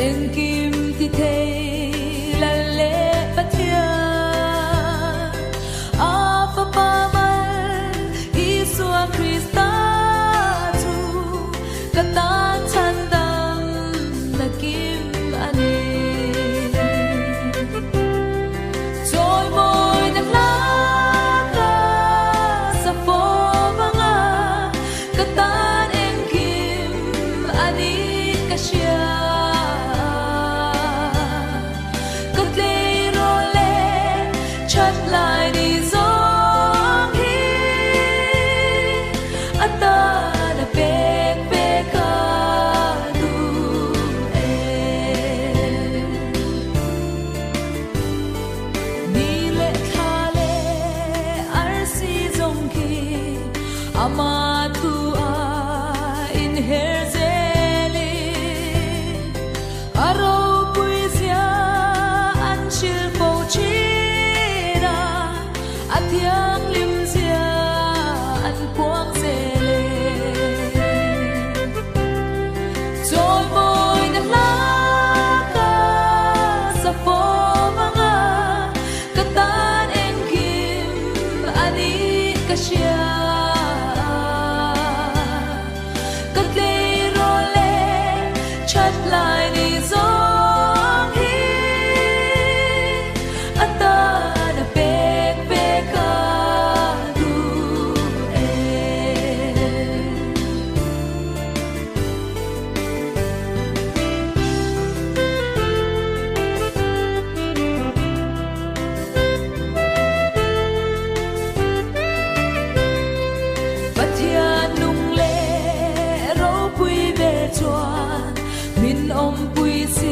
eng kim ti thei la le pathia a pa pa mal Isua Krista tu katan chandam na kim ani joy moi na la ka sa fo mga katan eng kim ani kasya min om pui si